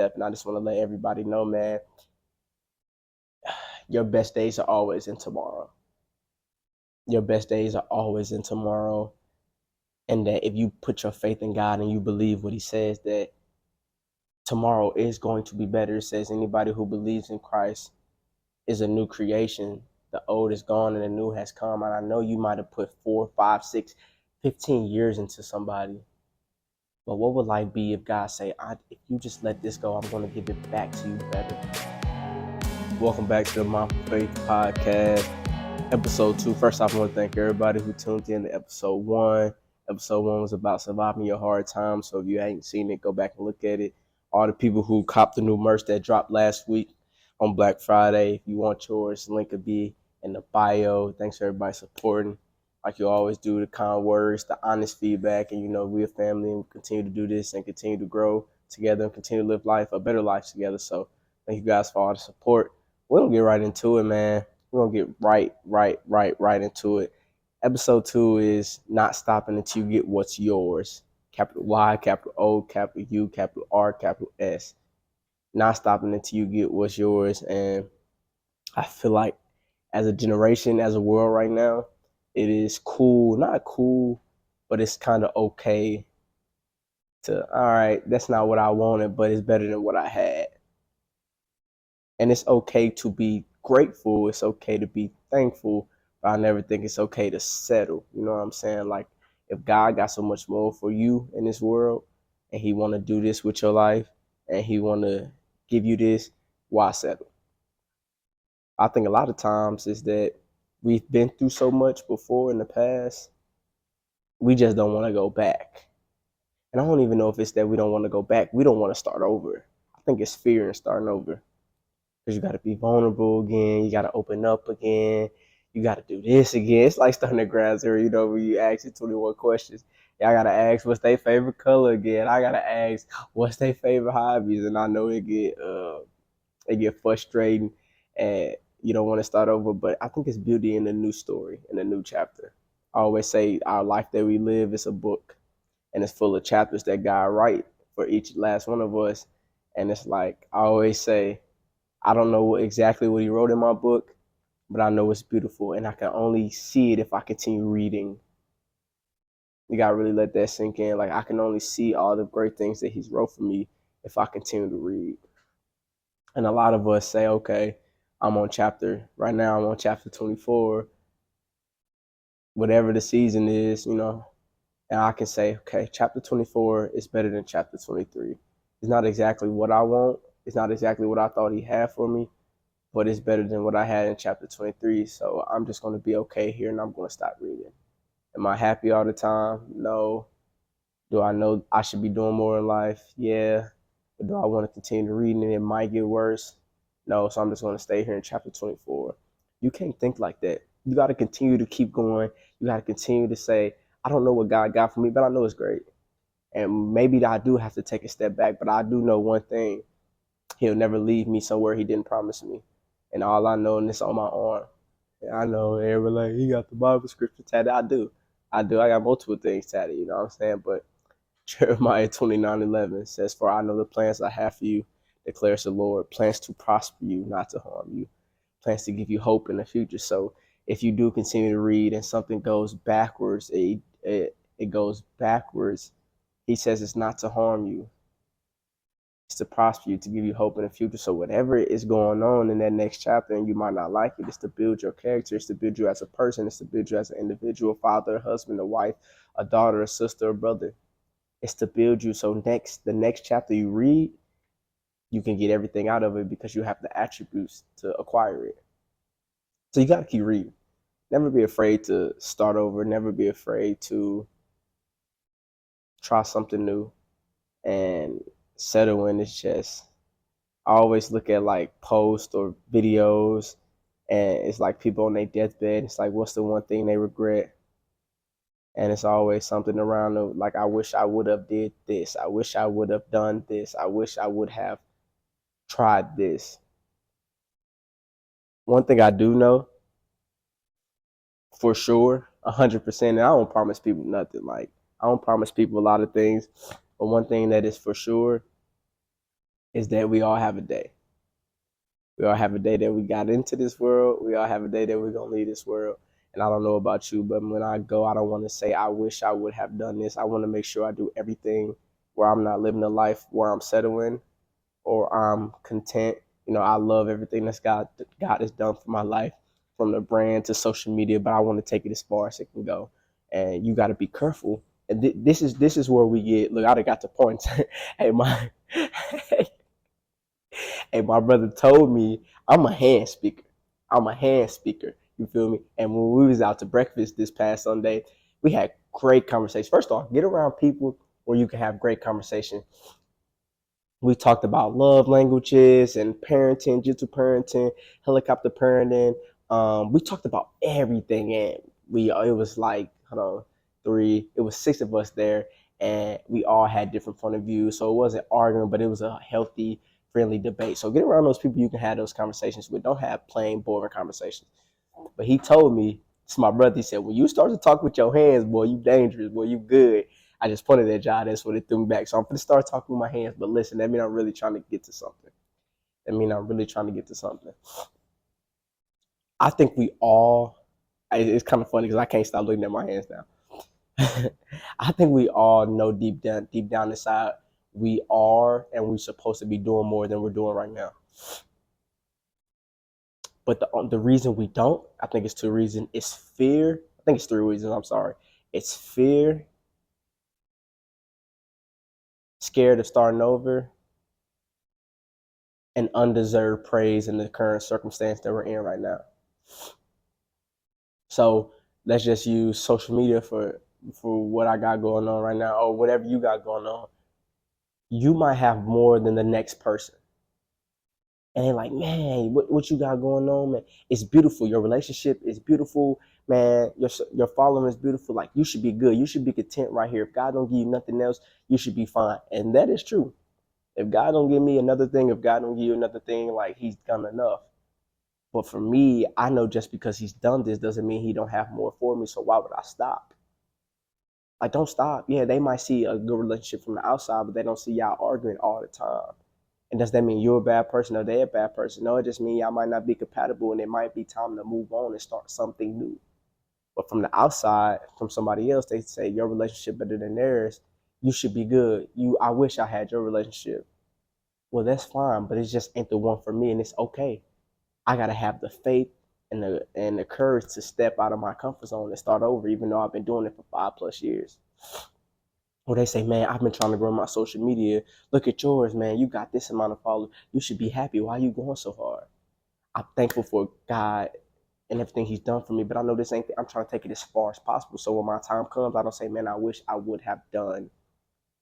And I just want to let everybody know, man, your best days are always in tomorrow. Your best days are always in tomorrow. And that if you put your faith in God and you believe what He says, that tomorrow is going to be better. It says anybody who believes in Christ is a new creation. The old is gone and the new has come. And I know you might have put 4, 5, 6, 15 years into somebody. But what would life be if God say, if you just let this go, I'm going to give it back to you better? Welcome back to the Mount of Faith podcast, episode 2. First off, I want to thank everybody who tuned in to episode 1. Episode 1 was about surviving your hard times. So if you ain't seen it, go back and look at it. All the people who copped the new merch that dropped last week on Black Friday, if you want yours, link will be in the bio. Thanks for everybody supporting. Like you always do, the kind words, the honest feedback, and we're a family and we continue to do this and continue to grow together and continue to live life, a better life together. So thank you guys for all the support. We're gonna get right into it, man. We're gonna get right into it. Episode 2 is not stopping until you get what's yours. Capital Y, capital O, capital U, capital R, capital S. Not stopping until you get what's yours. And I feel like as a generation, as a world right now, it is cool, not cool, but it's kind of okay to, all right, that's not what I wanted, but it's better than what I had. And it's okay to be grateful. It's okay to be thankful. But I never think it's okay to settle. You know what I'm saying? Like, if God got so much more for you in this world and He want to do this with your life and He want to give you this, why settle? I think a lot of times is that we've been through so much before in the past, we just don't want to go back. And I don't even know if it's that we don't want to go back. We don't want to start over. I think it's fear in starting over. Because you got to be vulnerable again. You got to open up again. You got to do this again. It's like starting at ground zero, when you ask you 21 questions. I got to ask what's their favorite color again. I got to ask what's their favorite hobbies. And I know it get frustrating and you don't want to start over. But I think it's beauty in the new story, in the new chapter. I always say our life that we live is a book. And it's full of chapters that God write for each last one of us. And it's like I always say, I don't know exactly what He wrote in my book, but I know it's beautiful, and I can only see it if I continue reading. You gotta really let that sink in. Like, I can only see all the great things that He's wrote for me if I continue to read. And a lot of us say, okay, right now I'm on chapter 24, whatever the season is, and I can say, okay, chapter 24 is better than chapter 23. It's not exactly what I want. It's not exactly what I thought He had for me, but it's better than what I had in chapter 23. So I'm just going to be okay here and I'm going to stop reading. Am I happy all the time? No. Do I know I should be doing more in life? Yeah. But do I want to continue to read and it might get worse? No. So I'm just going to stay here in chapter 24. You can't think like that. You got to continue to keep going. You got to continue to say, I don't know what God got for me, but I know it's great. And maybe I do have to take a step back, but I do know one thing. He'll never leave me somewhere He didn't promise me. And all I know, and it's on my arm. And I know everybody like, he got the Bible scripture tatted. I do. I got multiple things tatted, you know what I'm saying? But Jeremiah 29:11 says, For I know the plans I have for you, declares the Lord, plans to prosper you, not to harm you, plans to give you hope in the future. So if you do continue to read and something goes backwards, it goes backwards, He says it's not to harm you. It's to prosper you, to give you hope in the future. So whatever is going on in that next chapter, and you might not like it, it's to build your character. It's to build you as a person. It's to build you as an individual, father, husband, a wife, a daughter, a sister, a brother. It's to build you. So the next chapter you read, you can get everything out of it because you have the attributes to acquire it. So you got to keep reading. Never be afraid to start over. Never be afraid to try something new and settle in. It's just, I always look at like posts or videos and it's like people on their deathbed. It's like, what's the one thing they regret? And it's always something around them, like, I wish I would have did this. I wish I would have done this. I wish I would have tried this. One thing I do know for sure, 100%, and I don't promise people nothing. Like, I don't promise people a lot of things, but one thing that is for sure is that we all have a day. We all have a day that we got into this world. We all have a day that we're gonna leave this world. And I don't know about you, but when I go, I don't want to say I wish I would have done this. I want to make sure I do everything where I'm not living a life where I'm settling or I'm content. You know, I love everything God has done for my life, from the brand to social media, but I want to take it as far as it can go. And you got to be careful. And this is where we get. Look, I done got the points. Hey, hey, my brother told me I'm a hand speaker. I'm a hand speaker. You feel me? And when we was out to breakfast this past Sunday, we had great conversation. First off, get around people where you can have great conversation. We talked about love languages and parenting, gentle parenting, helicopter parenting. We talked about everything, and it was like, hold on, it was six of us there, and we all had different point of views. So it wasn't arguing, but it was a healthy, friendly debate. So get around those people you can have those conversations with. Don't have plain, boring conversations. But he told me, it's my brother. He said, when you start to talk with your hands, boy, you dangerous, boy, you good. I just pointed at y'all. That's what it threw me back. So I'm gonna start talking with my hands. But listen, that means I'm really trying to get to something. That means I'm really trying to get to something. I think we all. It's kind of funny because I can't stop looking at my hands now. I think we all know deep down inside, we are and we're supposed to be doing more than we're doing right now. But the reason we don't, I think it's two reasons. It's fear. I think it's three reasons. I'm sorry. It's fear, scared of starting over, and undeserved praise in the current circumstance that we're in right now. So let's just use social media for what I got going on right now, or whatever you got going on. You might have more than the next person. And they're like, man, what you got going on, man? It's beautiful. Your relationship is beautiful, man. Your following is beautiful. Like, you should be good. You should be content right here. If God don't give you nothing else, you should be fine. And that is true. If God don't give me another thing, if God don't give you another thing, like, He's done enough. But for me, I know just because He's done this doesn't mean He don't have more for me. So why would I stop? Like, don't stop. Yeah, they might see a good relationship from the outside, but they don't see y'all arguing all the time. And does that mean you're a bad person or they're a bad person? No, it just means y'all might not be compatible and it might be time to move on and start something new. But from the outside, from somebody else, they say your relationship better than theirs. You should be good. I wish I had your relationship. Well, that's fine, but it just ain't the one for me, and it's okay. I gotta have the faith and the courage to step out of my comfort zone and start over, even though I've been doing it for 5+ years. Or they say, man, I've been trying to grow my social media. Look at yours, man. You got this amount of followers. You should be happy. Why are you going so hard? I'm thankful for God and everything He's done for me, but I know this ain't. I'm trying to take it as far as possible. So when my time comes, I don't say, man, I wish I would have done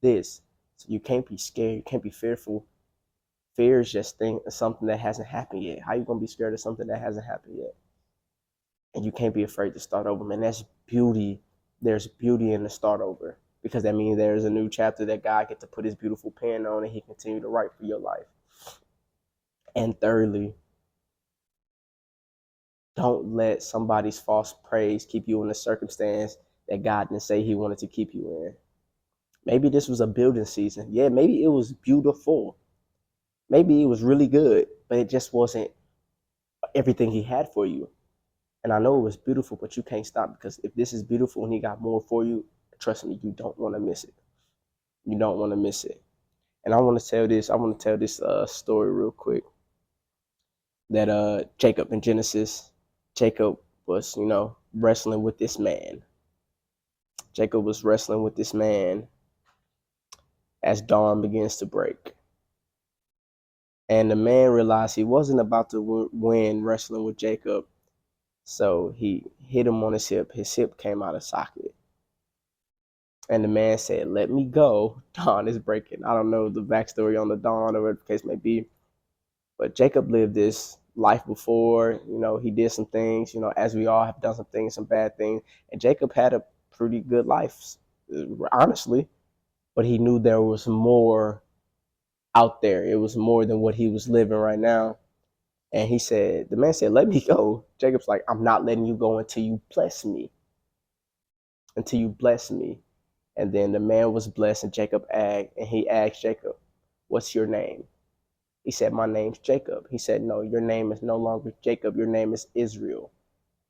this. So you can't be scared. You can't be fearful. Fear is just something that hasn't happened yet. How you gonna be scared of something that hasn't happened yet? And you can't be afraid to start over, man. That's beauty. There's beauty in the start over, because that means there's a new chapter that God get to put His beautiful pen on and He continue to write for your life. And thirdly, don't let somebody's false praise keep you in a circumstance that God didn't say He wanted to keep you in. Maybe this was a building season. Yeah, maybe it was beautiful. Maybe it was really good, but it just wasn't everything He had for you. And I know it was beautiful, but you can't stop, because if this is beautiful and He got more for you, trust me, you don't want to miss it. You don't want to miss it. And I want to tell this. I want to tell this story real quick. That Jacob in Genesis, Jacob was wrestling with this man. Jacob was wrestling with this man as dawn begins to break. And the man realized he wasn't about to win wrestling with Jacob. So he hit him on his hip. His hip came out of socket. And the man said, let me go. Dawn is breaking. I don't know the backstory on the dawn or whatever the case may be. But Jacob lived this life before. He did some things, as we all have done some things, some bad things. And Jacob had a pretty good life, honestly. But he knew there was more out there. It was more than what he was living right now. And the man said, let me go. Jacob's like, I'm not letting you go until you bless me. Until you bless me. And then the man was blessed, and he asked Jacob, what's your name? He said, my name's Jacob. He said, no, your name is no longer Jacob. Your name is Israel,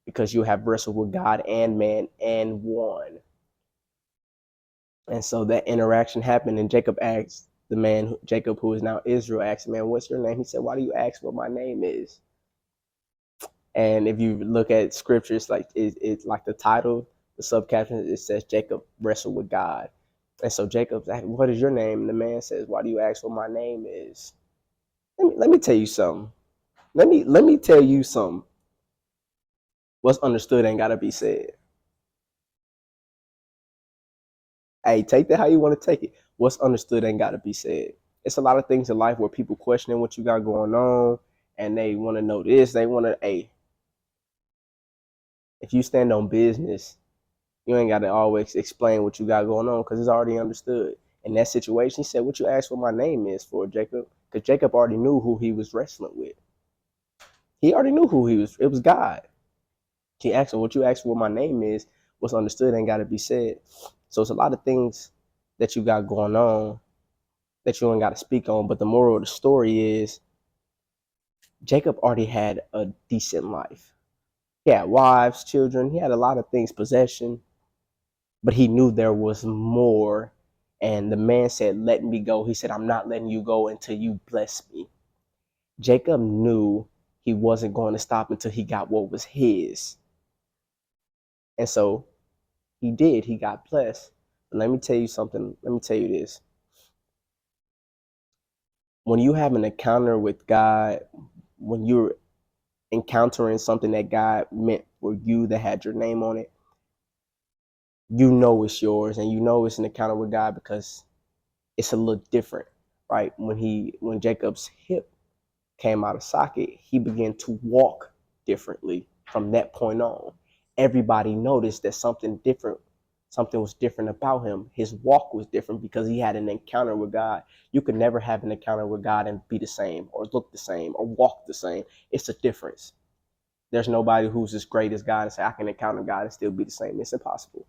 because you have wrestled with God and man and won. And so that interaction happened, and Jacob asked the man, Jacob, who is now Israel, asked the man, what's your name? He said, why do you ask what my name is? And if you look at scripture, it's like the title, the subcaption, it says Jacob wrestled with God. And so Jacob's asked, what is your name? And the man says, why do you ask what my name is? Let me tell you something. Let me tell you something. What's understood ain't gotta be said. Hey, take that how you want to take it. What's understood ain't gotta be said. It's a lot of things in life where people questioning what you got going on, and they want to know this. They want to, hey, if you stand on business, you ain't got to always explain what you got going on because it's already understood. In that situation, he said, what you asked what my name is for, Jacob? Because Jacob already knew who he was wrestling with. He already knew who he was. It was God. He asked him, what you asked what my name is, what's understood ain't got to be said. So it's a lot of things that you got going on that you ain't got to speak on. But the moral of the story is Jacob already had a decent life. He had wives, children. He had a lot of things, possession. But he knew there was more. And the man said, let me go. He said, I'm not letting you go until you bless me. Jacob knew he wasn't going to stop until he got what was his. And so he did. He got blessed. But let me tell you something. Let me tell you this. When you have an encounter with God, when you're encountering something that God meant for you that had your name on it, you know it's yours, and you know it's an encounter with God because it's a little different, right? When Jacob's hip came out of socket, he began to walk differently from that point on. Everybody noticed that something was different about him. His walk was different because he had an encounter with God. You could never have an encounter with God and be the same or look the same or walk the same. It's a difference. There's nobody who's as great as God and say, I can encounter God and still be the same. It's impossible.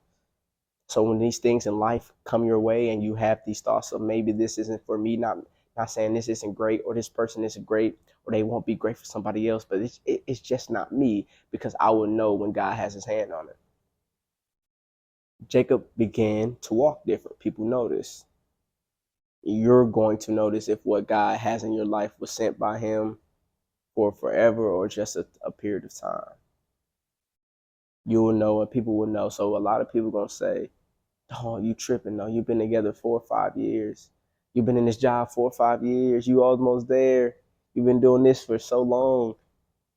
So when these things in life come your way and you have these thoughts of maybe this isn't for me, not saying this isn't great or this person isn't great or they won't be great for somebody else, but it's just not me, because I will know when God has his hand on it. Jacob began to walk different. People notice. You're going to notice if what God has in your life was sent by him for forever or just a period of time. You will know and people will know. So a lot of people going to say, oh, you tripping. No, you've been together 4 or 5 years. You've been in this job 4 or 5 years. You almost there. You've been doing this for so long.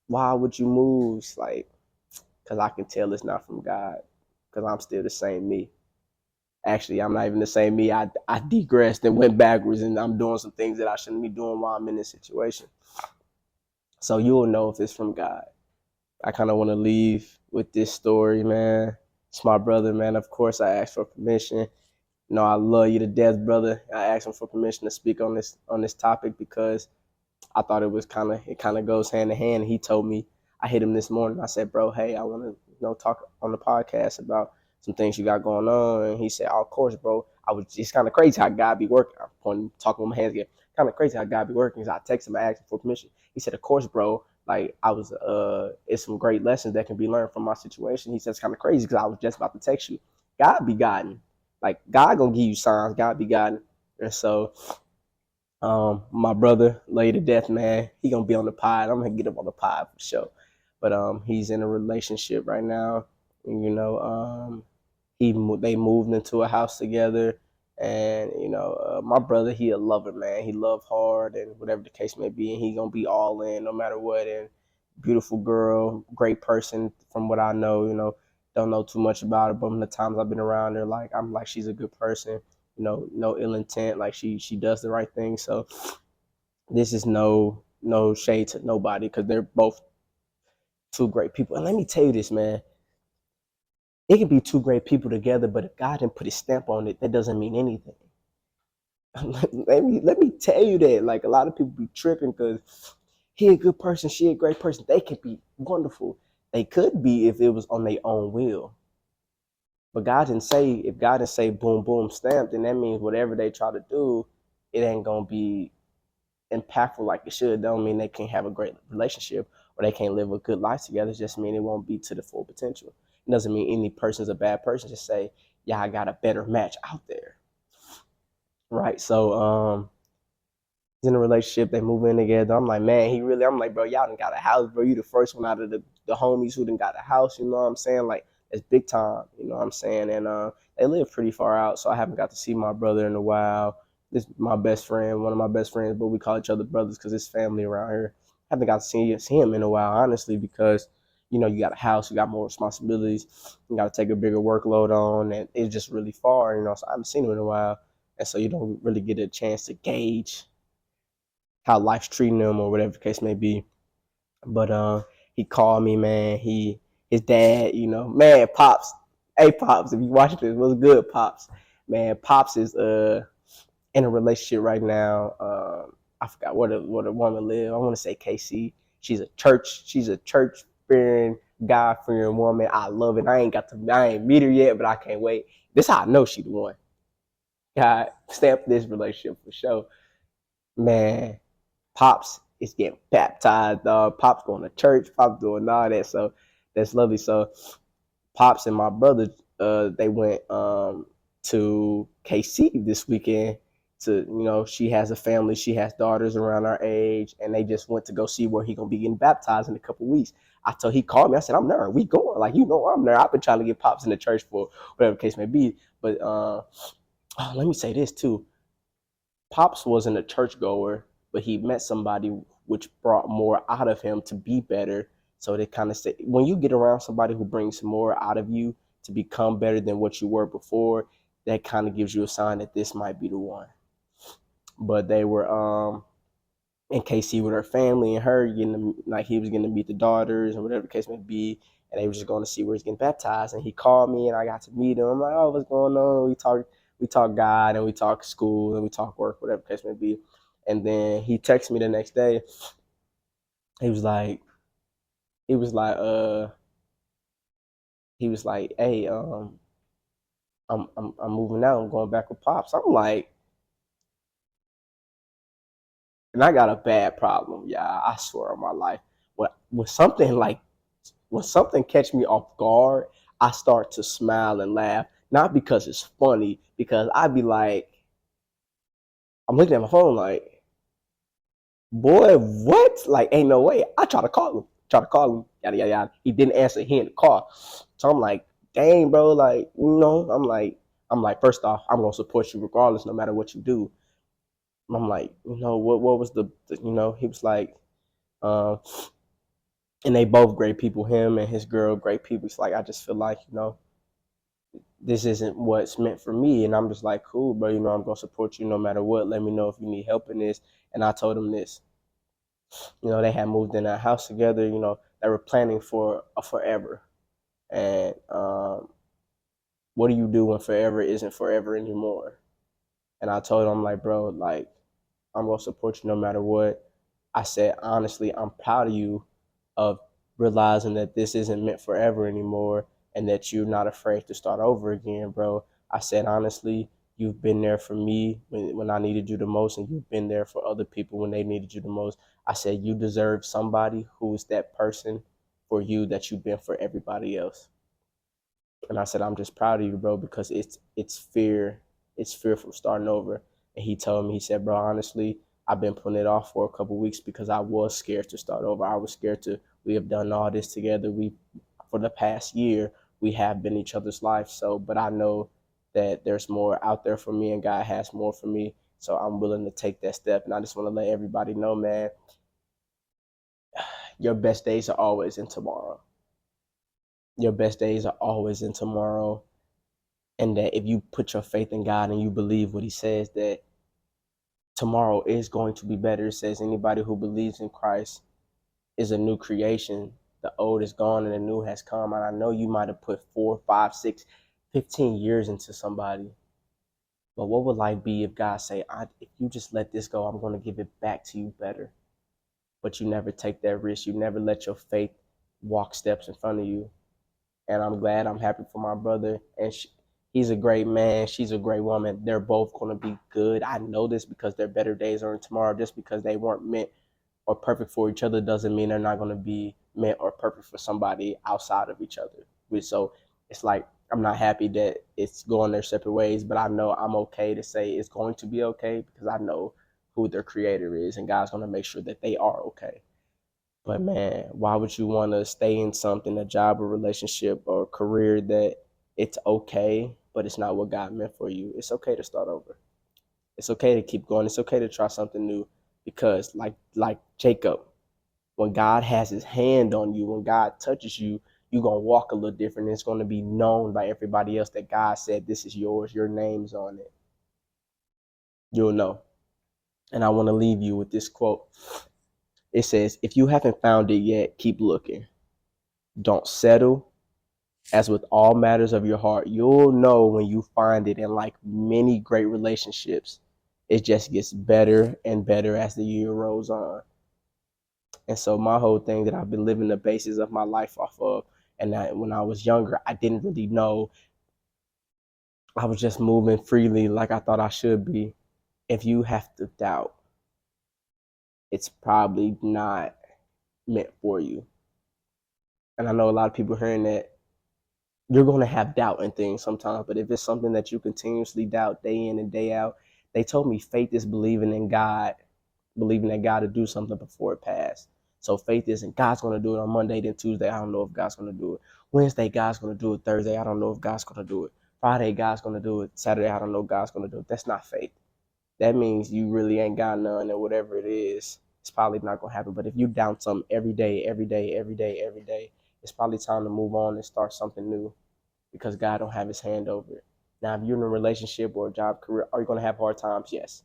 Why would you move? It's like, because I can tell it's not from God, because I'm still the same me. Actually, I'm not even the same me. I digressed and went backwards, and I'm doing some things that I shouldn't be doing while I'm in this situation. So you'll know if it's from God. I kind of want to leave with this story, man. It's my brother, man. Of course, I asked for permission. No, I love you to death, brother. I asked him for permission to speak on this topic because I thought it kind of goes hand in hand. He told me, I hit him this morning. I said, bro, hey, I want to talk on the podcast about some things you got going on. And he said, oh, of course, bro. It's kind of crazy how God be working. I'm pointing, talking with my hands again. Kind of crazy how God be working. So I texted him, I asked him for permission. He said, of course, bro. Like it's some great lessons that can be learned from my situation. He said, it's kind of crazy because I was just about to text you. God be guiding. Like God gonna give you signs. God be guiding. And so my brother, Lay to Death, man, he gonna be on the pod. I'm gonna get him on the pod for sure. But he's in a relationship right now. And, they moved into a house together, and my brother, he a lover, man. He love hard, and whatever the case may be, and he gonna be all in no matter what. And beautiful girl, great person from what I know. Don't know too much about her, but from the times I've been around her, I'm like she's a good person. No ill intent. Like she does the right thing. So this is no shade to nobody because they're both two great people. And let me tell you this, man. It can be two great people together, but if God didn't put his stamp on it, that doesn't mean anything. let me tell you that. Like a lot of people be tripping because he a good person, she a great person. They could be wonderful. They could be if it was on their own will. But if God didn't say boom, boom, stamp, then that means whatever they try to do, it ain't gonna be impactful like it should, don't mean they can't have a great relationship or they can't live a good life together. It just mean it won't be to the full potential. It doesn't mean any person's a bad person. Just say, yeah, I got a better match out there. Right. So in a relationship, they move in together. I'm like, man, I'm like, bro, y'all done got a house, bro. You the first one out of the homies who done got a house, you know what I'm saying? Like, it's big time, you know what I'm saying? And they live pretty far out, so I haven't got to see my brother in a while. This is my best friend, one of my best friends, but we call each other brothers because it's family around here. I haven't got to see him in a while, honestly, because, you know, you got a house, you got more responsibilities, you got to take a bigger workload on, and it's just really far, you know, so I haven't seen him in a while. And so you don't really get a chance to gauge how life's treating him or whatever the case may be. But he called me, man. His dad, you know, man, Pops. Hey Pops, if you watching this, what's good, Pops? Man, Pops is in a relationship right now. I forgot what a woman live. I want to say KC. She's a church fearing, God fearing woman. I love it. I ain't meet her yet, but I can't wait. This how I know she the one. God stamp this relationship for sure. Man, Pops is getting baptized, dog. Pops going to church. Pops doing all that. So that's lovely. So Pops and my brother, they went to KC this weekend. To, you know, she has a family. She has daughters around our age, and they just went to go see where he gonna be getting baptized in a couple weeks. He called me. I said, I'm there. We going. Like, you know, I'm there. I've been trying to get Pops in the church for whatever the case may be. But let me say this too. Pops wasn't a churchgoer, but he met somebody which brought more out of him to be better. So they kind of say, when you get around somebody who brings more out of you to become better than what you were before, that kind of gives you a sign that this might be the one. But they were in KC with her family and her getting like he was going to meet the daughters or whatever the case may be, and they were just going to see where he's getting baptized. And he called me and I got to meet him. I'm like, oh, what's going on? We talk God and we talk school and we talk work, whatever the case may be. And then he texted me the next day. He was like, he was like, uh, he was like, hey, I'm moving out. I'm going back with Pops. I'm like, and I got a bad problem, yeah. I swear on my life. When something like when something catch me off guard, I start to smile and laugh. Not because it's funny, because I'd be like, I'm looking at my phone like, boy, what? Like, ain't no way. I try to call him, yada yada yada. He didn't answer. He in the car, so I'm like, dang, bro, like, you know, I'm like, first off, I'm gonna support you regardless, no matter what you do. I'm like, you know, what was you know? He was like, um, and they both great people. Him and his girl, great people. It's like I just feel like, you know, this isn't what's meant for me. And I'm just like, cool, bro, you know, I'm gonna support you no matter what. Let me know if you need help in this. And I told him this. You know, they had moved in a house together, you know, they were planning for a forever. And what do you do when forever isn't forever anymore? And I told him, like, bro, like, I'm gonna support you no matter what. I said, honestly, I'm proud of you of realizing that this isn't meant forever anymore and that you're not afraid to start over again, bro. I said, honestly, you've been there for me when I needed you the most, and you've been there for other people when they needed you the most. I said, you deserve somebody who is that person for you that you've been for everybody else. And I said, I'm just proud of you, bro, because it's fear from starting over. And he told me, he said, bro, honestly, I've been putting it off for a couple of weeks because I was scared to start over. I was scared to. We have done all this together. We, for the past year, we have been each other's life. So, but I know that there's more out there for me, and God has more for me. So I'm willing to take that step. And I just want to let everybody know, man, your best days are always in tomorrow. Your best days are always in tomorrow. And that if you put your faith in God and you believe what he says, that tomorrow is going to be better. It says anybody who believes in Christ is a new creation. The old is gone and the new has come. And I know you might have put 4, 5, 6, 15 years into somebody. But what would life be if God say, if you just let this go, I'm going to give it back to you better. But you never take that risk. You never let your faith walk steps in front of you. And I'm glad, I'm happy for my brother. And He's a great man. She's a great woman. They're both going to be good. I know this because their better days are in tomorrow. Just because they weren't meant or perfect for each other doesn't mean they're not going to be meant or perfect for somebody outside of each other. So it's like I'm not happy that it's going their separate ways, but I know I'm okay to say it's going to be okay because I know who their creator is, and God's going to make sure that they are okay. But man, why would you want to stay in something, a job, a relationship, or a career that it's okay, but it's not what God meant for you? It's okay to start over. It's okay to keep going. It's okay to try something new because, like Jacob, when God has His hand on you, when God touches you, you're gonna walk a little different. It's gonna be known by everybody else that God said, "This is yours. Your name's on it." You'll know. And I want to leave you with this quote. It says, "If you haven't found it yet, keep looking. Don't settle. As with all matters of your heart, you'll know when you find it. And like many great relationships, it just gets better and better as the year rolls on." And so my whole thing that I've been living the basis of my life off of, and that when I was younger, I didn't really know. I was just moving freely like I thought I should be. If you have to doubt, it's probably not meant for you. And I know a lot of people hearing that you're going to have doubt in things sometimes, but if it's something that you continuously doubt day in and day out, they told me faith is believing in God, believing that God will do something before it passed. So faith isn't God's going to do it on Monday, then Tuesday, I don't know if God's going to do it. Wednesday, God's going to do it. Thursday, I don't know if God's going to do it. Friday, God's going to do it. Saturday, I don't know if God's going to do it. That's not faith. That means you really ain't got none, and whatever it is, it's probably not going to happen. But if you doubt something every day, every day, every day, every day, it's probably time to move on and start something new because God don't have His hand over it. Now, if you're in a relationship or a job career, are you going to have hard times? Yes.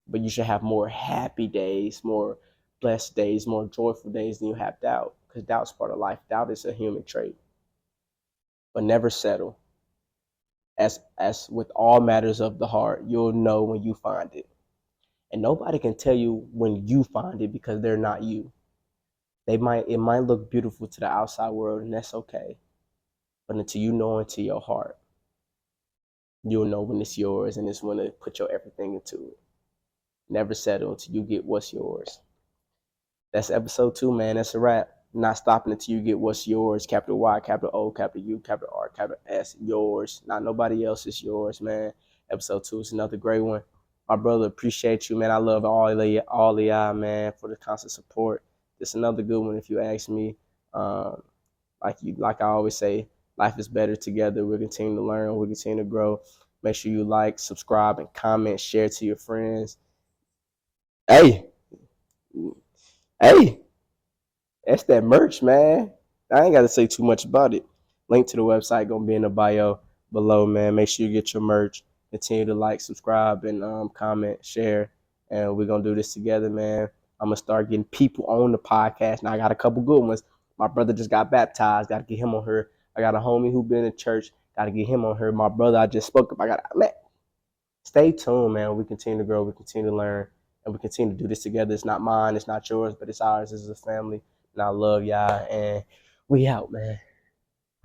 But you should have more happy days, more blessed days, more joyful days than you have doubt, because doubt's part of life. Doubt is a human trait. But never settle. As with all matters of the heart, you'll know when you find it. And nobody can tell you when you find it because they're not you. It might look beautiful to the outside world, and that's okay. But until you know into your heart, you'll know when it's yours, and it's when to put your everything into it. Never settle until you get what's yours. That's episode 2, man. That's a wrap. Not stopping until you get what's yours. Capital Y, capital O, capital U, capital R, capital S. Yours. Not nobody else's. Yours, man. Episode 2 is another great one. My brother, appreciate you, man. I love all of y'all, man, for the constant support. This is another good one, if you ask me. Like I always say, life is better together. We'll continue to learn. We'll continue to grow. Make sure you like, subscribe, and comment. Share to your friends. Hey, hey. That's that merch, man. I ain't got to say too much about it. Link to the website gonna be in the bio below, man. Make sure you get your merch. Continue to like, subscribe, and comment, share, and we're gonna do this together, man. I'm gonna start getting people on the podcast. Now I got a couple good ones. My brother just got baptized. Got to get him on her. I got a homie who been in church. Got to get him on her. My brother I just spoke up. Man. Stay tuned, man. We continue to grow. We continue to learn, and we continue to do this together. It's not mine. It's not yours, but it's ours. This is a family. And I love y'all, and we out, man.